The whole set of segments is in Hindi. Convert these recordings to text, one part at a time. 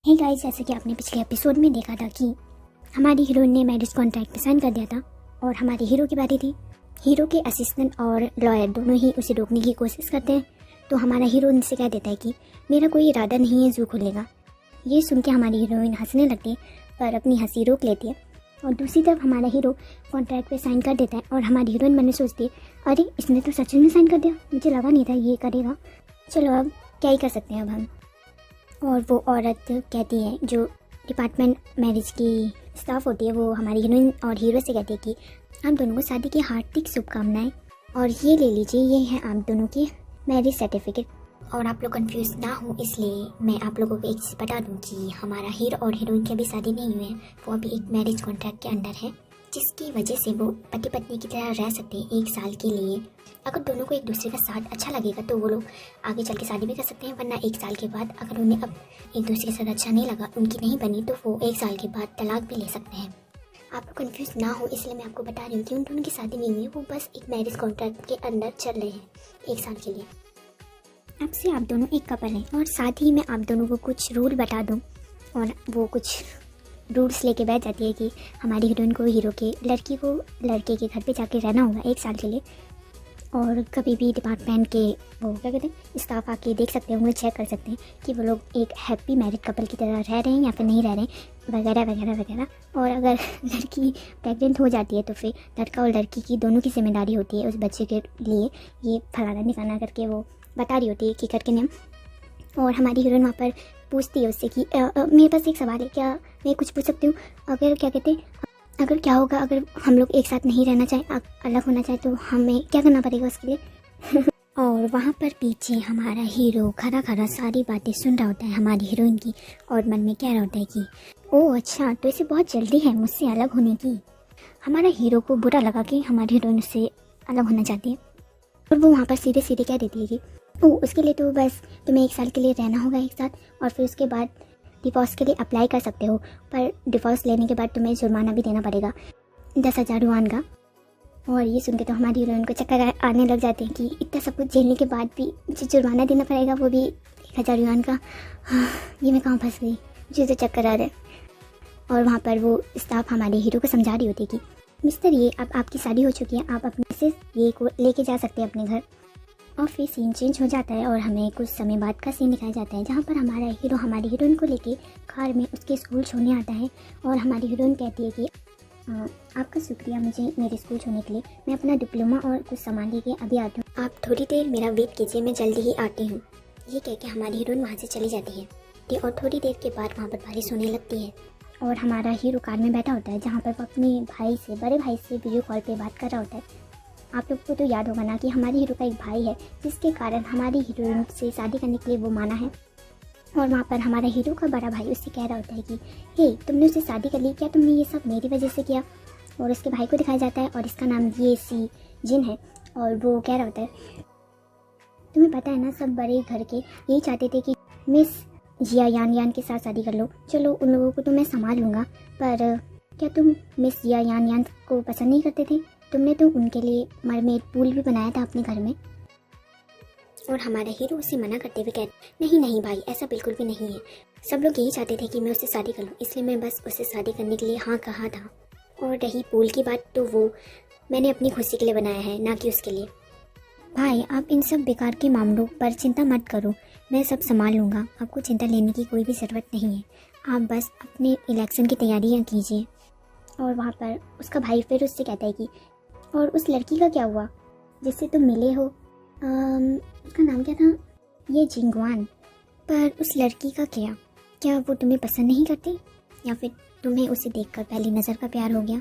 हे गाइस, जैसे कि आपने पिछले एपिसोड में देखा था कि हमारी हीरोइन ने मैरिज कॉन्ट्रैक्ट पे साइन कर दिया था और हमारे हीरो की बारी थी। हीरो के असिस्टेंट और लॉयर दोनों ही उसे रोकने की कोशिश करते हैं, तो हमारा हीरो उनसे कह देता है कि मेरा कोई इरादा नहीं है जू खोलने का। ये सुन के हमारी हीरोइन हंसने लगती है, पर अपनी हंसी रोक लेती है। और दूसरी तरफ हमारा हीरो कॉन्ट्रैक्ट पे साइन कर देता है और हमारी हीरोइन मन में सोचती है, अरे इसने तो सच में साइन कर दिया, मुझे लगा नहीं था ये करेगा। चलो अब क्या ही कर सकते हैं अब हम। और वो औरत कहती है, जो डिपार्टमेंट मैरिज की स्टाफ होती है, वो हमारी हीरोइन और हीरो से कहती है कि आप दोनों को शादी की हार्दिक शुभकामनाएं, और ये ले लीजिए, ये है आप दोनों की मैरिज सर्टिफिकेट। और आप लोग कंफ्यूज ना हो इसलिए मैं आप लोगों को एक चीज़ बता दूं कि हमारा हीरो और हीरोइन की अभी शादी नहीं हुई है, वो अभी एक मैरिज कॉन्ट्रैक्ट के अंदर है, जिसकी वजह से वो पति पत्नी की तरह रह सकते हैं 1 साल के लिए। अगर दोनों को एक दूसरे का साथ अच्छा लगेगा तो वो लोग आगे चल के शादी भी कर सकते हैं, वरना 1 साल के बाद अगर उन्हें अब एक दूसरे के साथ अच्छा नहीं लगा, उनकी नहीं बनी, तो वो 1 साल के बाद तलाक भी ले सकते हैं। आप लोग कंफ्यूज ना हो इसलिए मैं आपको बता रही हूँ कि उन दोनों की शादी नहीं हुई है, वो बस एक मैरिज कॉन्ट्रैक्ट के अंदर चल रहे हैं 1 साल के लिए। अब से आप दोनों एक कपल हैं, और साथ ही मैं आप दोनों को कुछ रूल बता दूँ, और वो कुछ रूल्स लेके बैठ जाती है कि हमारी हीरोइन को लड़की को लड़के के घर पे जाके रहना होगा 1 साल के लिए, और कभी भी डिपार्टमेंट के वो क्या कहते हैं स्टाफ आके देख सकते हैं, उन्हें चेक कर सकते हैं कि वो लोग एक हैप्पी मैरिड कपल की तरह रह रहे हैं या फिर नहीं रह रहे हैं, वगैरह वगैरह वगैरह। और अगर लड़की प्रेग्नेंट हो जाती है तो फिर लड़का और लड़की की दोनों की जिम्मेदारी होती है उस बच्चे के लिए ये फलाना निकालना करके वो बता रही होती है कि करके नियम। और हमारी हीरोइन वहाँ पर पूछती है उससे कि मेरे पास एक सवाल है, क्या मैं कुछ पूछ सकती हूँ? अगर क्या कहते अगर क्या होगा अगर हम लोग एक साथ नहीं रहना चाहें, अलग होना चाहें, तो हमें क्या करना पड़ेगा उसके लिए? और वहाँ पर पीछे हमारा हीरो खड़ा खड़ा सारी बातें सुन रहा होता है हमारी हीरोइन की, और मन में कह रहा होता है कि ओह अच्छा, तो इसे बहुत जल्दी है मुझसे अलग होने की। हमारा हीरो को बुरा लगा कि हमारी हीरोइन उससे अलग होना चाहती है, और वो वहाँ पर सीधे सीधे कह देती है कि ओह उसके लिए तो बस तुम्हें 1 साल के लिए रहना होगा एक साथ, और फिर उसके बाद डिवोर्स के लिए अप्लाई कर सकते हो, पर डिवोर्स लेने के बाद तुम्हें जुर्माना भी देना पड़ेगा 10,000 युआन का। और ये सुन के तो हमारी हीरोइन को चक्कर आने लग जाते हैं कि इतना सब कुछ झेलने के बाद भी मुझे जुर्माना देना पड़ेगा, वो भी 1,000 युआन का। ये मैं कहाँ फंस गई, मुझे तो चक्कर आ रहा है। और वहाँ पर वो स्टाफ हमारे हीरो को समझा रही होती है कि मिस्टर ये अब आपकी शादी हो चुकी है, आप अपने से ये को लेके जा सकते हैं अपने घर। और फिर सीन चेंज हो जाता है और हमें कुछ समय बाद का सीन दिखाया जाता है, जहाँ पर हमारा हीरो हमारी हीरोइन को लेके कार में उसके स्कूल छोड़ने आता है, और हमारी हीरोइन कहती है कि आपका शुक्रिया मुझे मेरे स्कूल छोड़ने के लिए, मैं अपना डिप्लोमा और कुछ सामान लेके अभी आती हूँ, आप थोड़ी देर मेरा वेट कीजिए, मैं जल्दी ही आती हूँ। ये कह के हमारी हीरोइन वहाँ से चली जाती है, और थोड़ी देर के बाद वहाँ पर बारिश होने लगती है, और हमारा हीरो कार में बैठा होता है, जहाँ पर वो अपने बड़े भाई से वीडियो कॉल पर बात कर रहा होता है। आप लोग को तो याद होगा ना कि हमारी हीरो का एक भाई है, जिसके कारण हमारी हीरोइन से शादी करने के लिए वो माना है। और वहाँ पर हमारा हीरो का बड़ा भाई उससे कह रहा होता है कि हे तुमने उससे शादी कर ली, क्या तुमने ये सब मेरी वजह से किया? और उसके भाई को दिखाया जाता है, और इसका नाम ये सी जिन है, और वो कह रहा होता है तुम्हें पता है ना, सब बड़े घर के यही चाहते थे कि मिस जिया यान के साथ शादी कर लो, चलो उन लोगों को तो मैं संभाल लूँगा, पर क्या तुम मिस जिया यान को पसंद नहीं करते थे? तुमने तो उनके लिए मरमेड पूल भी बनाया था अपने घर में। और हमारा हीरो उससे मना करते हुए कहते नहीं नहीं भाई, ऐसा बिल्कुल भी नहीं है, सब लोग यही चाहते थे कि मैं उससे शादी कर लूँ, इसलिए मैं बस उससे शादी करने के लिए हाँ कहा था। और रही पूल की बात, तो वो मैंने अपनी खुशी के लिए बनाया है, ना कि उसके लिए। भाई आप इन सब बेकार के मामलों पर चिंता मत करो, मैं सब संभाल लूँगा, आपको चिंता लेने की कोई भी ज़रूरत नहीं है, आप बस अपने इलेक्शन की तैयारियाँ कीजिए। और वहाँ पर उसका भाई फिर उससे कहता है कि और उस लड़की का क्या हुआ जिससे तुम मिले हो? उसका नाम क्या था? ये जिंगवान। पर उस लड़की का क्या वो तुम्हें पसंद नहीं करती, या फिर तुम्हें उसे देखकर पहली नज़र का प्यार हो गया?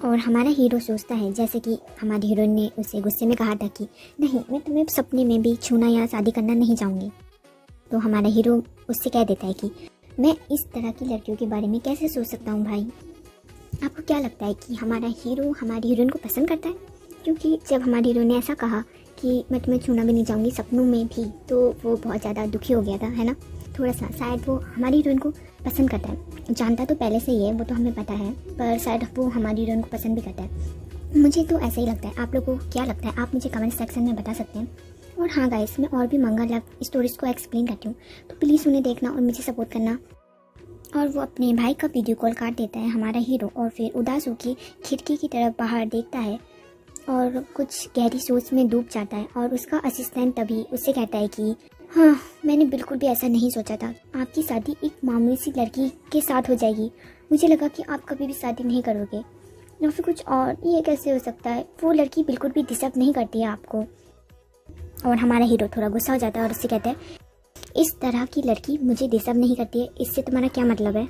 और हमारा हीरो सोचता है, जैसे कि हमारी हीरोइन ने उसे गुस्से में कहा था कि नहीं, मैं तुम्हें सपने में भी छूना या शादी करना नहीं चाहूँगी। तो हमारा हीरो उससे कह देता है कि मैं इस तरह की लड़कियों के बारे में कैसे सोच सकता हूँ भाई? आपको क्या लगता है कि हमारा हीरो हमारी हीरोइन को पसंद करता है? क्योंकि जब हमारी हीरोइन ने ऐसा कहा कि मैं तुम्हें छूना भी नहीं चाहूँगी सपनों में भी, तो वो बहुत ज़्यादा दुखी हो गया था, है ना? थोड़ा सा शायद वो हमारी हीरोइन को पसंद करता है, जानता तो पहले से ही है, वो तो हमें पता है, पर शायद वो हमारी हीरोइन को पसंद भी करता है। मुझे तो ऐसा ही लगता है। आप लोगों को क्या लगता है? आप मुझे कमेंट सेक्शन में बता सकते हैं। और हाँ गाइस, मैं और भी मंगा लव स्टोरीज़ को एक्सप्लेन करती हूँ, तो प्लीज़ उन्हें देखना और मुझे सपोर्ट करना। और वो अपने भाई का वीडियो कॉल काट देता है हमारा हीरो, और फिर उदास होकर खिड़की की तरफ बाहर देखता है और कुछ गहरी सोच में डूब जाता है। और उसका असिस्टेंट तभी उससे कहता है कि हाँ, मैंने बिल्कुल भी ऐसा नहीं सोचा था, आपकी शादी एक मामूली सी लड़की के साथ हो जाएगी। मुझे लगा कि आप कभी भी शादी नहीं करोगे या फिर कुछ और, ये कैसे हो सकता है, वो लड़की बिल्कुल भी डिजर्व नहीं करती है आपको। और हमारा हीरो थोड़ा गुस्सा हो जाता है और उससे कहता है इस तरह की लड़की मुझे डिजर्व नहीं करती है, इससे तुम्हारा क्या मतलब है।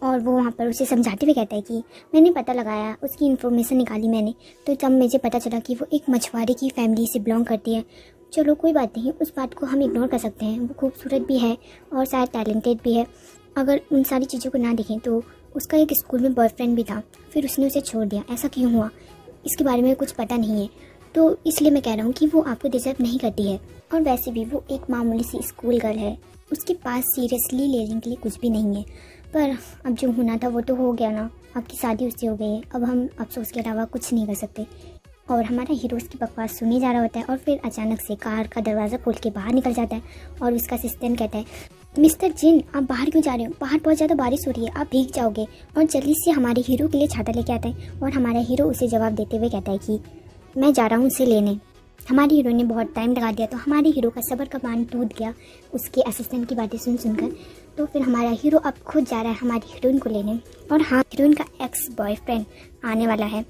और वो वहाँ पर उसे समझाते हुए कहता है कि मैंने पता लगाया, उसकी इन्फॉर्मेशन निकाली मैंने, तो जब मुझे पता चला कि वो एक मछुआरे की फैमिली से बिलोंग करती है। चलो कोई बात नहीं, उस बात को हम इग्नोर कर सकते हैं, वो खूबसूरत भी है और शायद टैलेंटेड भी है। अगर उन सारी चीज़ों को ना देखें तो उसका एक स्कूल में बॉयफ्रेंड भी था, फिर उसने उसे छोड़ दिया, ऐसा क्यों हुआ इसके बारे में कुछ पता नहीं है, तो इसलिए मैं कह रहा हूँ कि वो आपको डिजर्व नहीं करती है। और वैसे भी वो एक मामूली सी स्कूल गर्ल है, उसके पास सीरियसली लेने के लिए कुछ भी नहीं है। पर अब जो होना था वो तो हो गया ना, आपकी शादी उससे हो गई है, अब हम अफसोस के अलावा कुछ नहीं कर सकते। और हमारा हीरो उसकी बकवास सुने जा रहा होता है और फिर अचानक से कार का दरवाज़ा खोल के बाहर निकल जाता है और उसका असिस्टेंट कहता है मिस्टर जिन, आप बाहर क्यों जा रहे हो, बाहर बहुत ज़्यादा बारिश हो रही है, आप भीग जाओगे। और जल्दी से हमारे हीरो के लिए छाता लेके आता है और हमारा हीरो उसे जवाब देते हुए कहता है कि मैं जा रहा हूँ उसे लेने। हमारे हीरो ने बहुत टाइम लगा दिया, तो हमारे हीरो का सब्र का बांध टूट गया उसके असिस्टेंट की बातें सुनकर। तो फिर हमारा हीरो अब खुद जा रहा है हमारी हीरोइन को लेने। और हाँ, हीरोइन का एक्स बॉयफ्रेंड आने वाला है